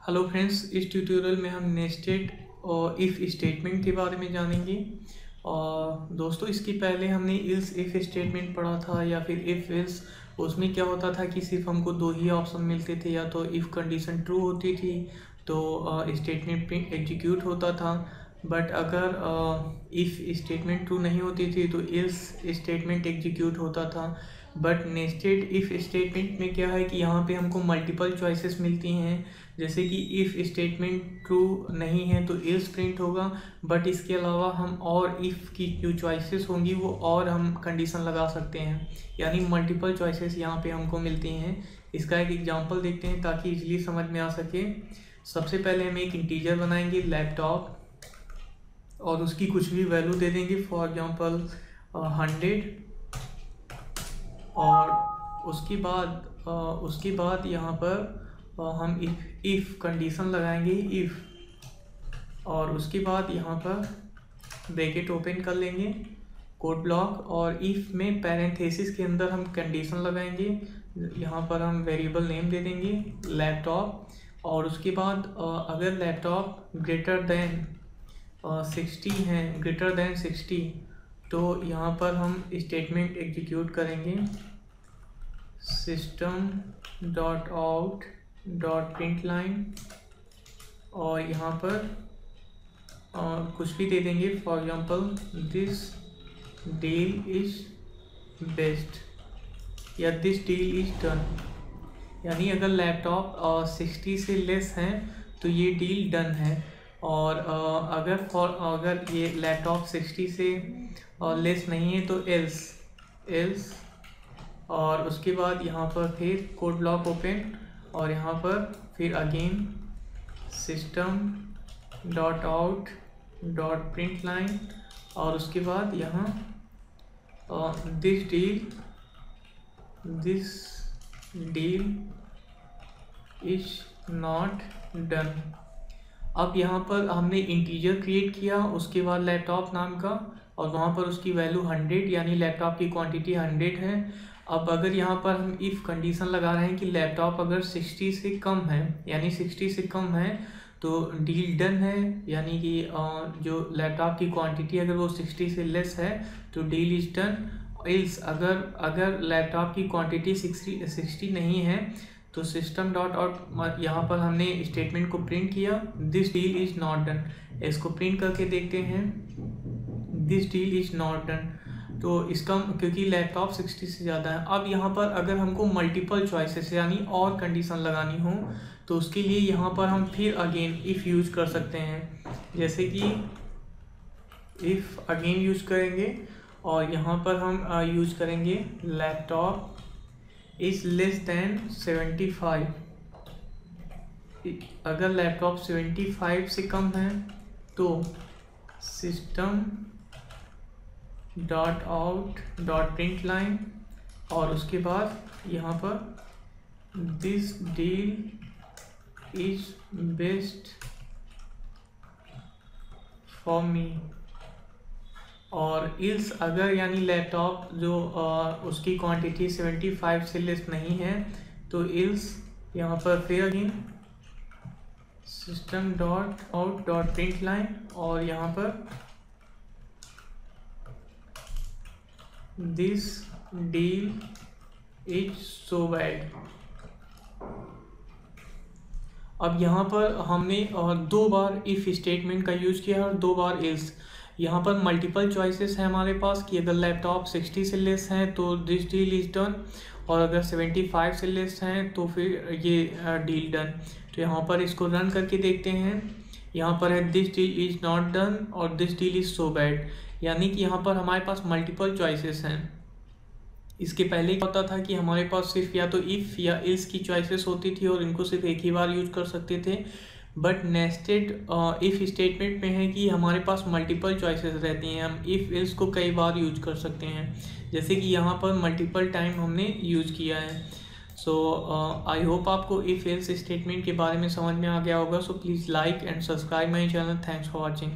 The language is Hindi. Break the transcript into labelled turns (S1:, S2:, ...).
S1: हेलो फ्रेंड्स, इस ट्यूटोरियल में हम नेस्टेड और इफ़ स्टेटमेंट के बारे में जानेंगे। और दोस्तों, इसके पहले हमने इल्स इफ़ स्टेटमेंट पढ़ा था या फिर इफ़ एल्स। उसमें क्या होता था कि सिर्फ हमको दो ही ऑप्शन मिलते थे, या तो इफ़ कंडीशन ट्रू होती थी तो स्टेटमेंट एग्जीक्यूट होता था। बट अगर इफ़ स्टेटमेंट ट्रू नहीं होती थी तो इल्स स्टेटमेंट एग्जीक्यूट होता था। बट नेस्टेड इफ़ स्टेटमेंट में क्या है कि यहाँ पे हमको मल्टीपल चॉइसेस मिलती हैं। जैसे कि इफ़ स्टेटमेंट ट्रू नहीं है तो एल्स प्रिंट होगा, बट इसके अलावा हम और इफ़ की जो चॉइसेस होंगी वो और हम कंडीशन लगा सकते हैं, यानी मल्टीपल चॉइसेस यहाँ पे हमको मिलती हैं। इसका एक एग्जांपल देखते हैं ताकि इजीली समझ में आ सके। सबसे पहले हम एक इंटीजर बनाएंगे लैपटॉप और उसकी कुछ भी वैल्यू दे देंगे, फॉर एग्जांपल 100। और उसके बाद यहाँ पर हम इफ़ कंडीशन लगाएंगे इफ़, और उसके बाद यहाँ पर ब्रैकेट ओपन कर लेंगे कोड ब्लॉक, और इफ़ में पैरेंथेसिस के अंदर हम कंडीशन लगाएंगे। यहाँ पर हम वेरिएबल नेम दे देंगे लैपटॉप, और उसके बाद अगर लैपटॉप ग्रेटर देन 60 तो यहाँ पर हम स्टेटमेंट एग्जीक्यूट करेंगे system.out.println, और यहाँ पर कुछ भी दे देंगे, for example this deal is best या दिस डील इज डन। यानी अगर लैपटॉप 60 से लेस हैं तो ये डील डन है, और अगर ये लैपटॉप 60 से लेस नहीं है तो एल्स। और उसके बाद यहाँ पर फिर कोड ब्लॉक ओपन, और यहाँ पर फिर अगेन system.out.println, और उसके बाद यहाँ this deal is not done. अब यहाँ पर हमने इंटीजर क्रिएट किया, उसके बाद लैपटॉप नाम का, और वहाँ पर उसकी वैल्यू 100 यानी लैपटॉप की क्वांटिटी 100 है। अब अगर यहाँ पर हम इफ़ कंडीशन लगा रहे हैं कि लैपटॉप अगर 60 से कम है, यानी 60 से कम है तो डील डन है, यानी कि जो लैपटॉप की क्वांटिटी अगर वो 60 से लेस है तो डील इज डन। एल्स अगर लैपटॉप की क्वांटिटी 60 नहीं है तो सिस्टम डॉट आउट, यहाँ पर हमने स्टेटमेंट को प्रिंट किया this deal is not done. इसको प्रिंट करके देखते हैं this deal is not done, तो इसका क्योंकि लैपटॉप 60 से ज़्यादा है। अब यहाँ पर अगर हमको मल्टीपल चॉइसेस यानी और कंडीशन लगानी हो तो उसके लिए यहाँ पर हम फिर अगेन इफ़ यूज कर सकते हैं। जैसे कि इफ़ अगेन यूज करेंगे, और यहाँ पर हम यूज करेंगे लैपटॉप इज लेस देन 75। अगर लैपटॉप 75 से कम है तो system.out.println, और उसके बाद यहाँ पर this deal is best for me. और इल्स अगर यानी लैपटॉप जो उसकी क्वांटिटी 75 से लेस नहीं है तो इल्स यहाँ पर फिर अगेन system.out.println, और यहाँ पर this deal is so bad. अब यहाँ पर हमने दो बार इफ़ स्टेटमेंट का यूज़ किया और दो बार एल्स। यहाँ पर मल्टीपल चॉइसेस है हमारे पास कि अगर लैपटॉप 60 से लेस हैं तो दिस डील इज डन, और अगर 75 से लेस हैं तो फिर ये डील डन। तो यहाँ पर इसको रन करके देखते हैं। यहाँ पर है this deal is not done और this deal is so bad, यानी कि यहाँ पर हमारे पास मल्टीपल चॉइसेस हैं। इसके पहले क्या होता था कि हमारे पास सिर्फ या तो इफ़ या इल्स की चॉइसेस होती थी और इनको सिर्फ एक ही बार यूज कर सकते थे। बट नेस्टेड इफ़ स्टेटमेंट में है कि हमारे पास मल्टीपल चॉइसेस रहती हैं, हम इफ़ इल्स को कई बार यूज कर सकते हैं, जैसे कि यहाँ पर मल्टीपल टाइम हमने यूज किया है। सो आई होप आपको इफ़ इल्स स्टेटमेंट के बारे में समझ में आ गया होगा। So please like and subscribe my channel. Thanks for watching.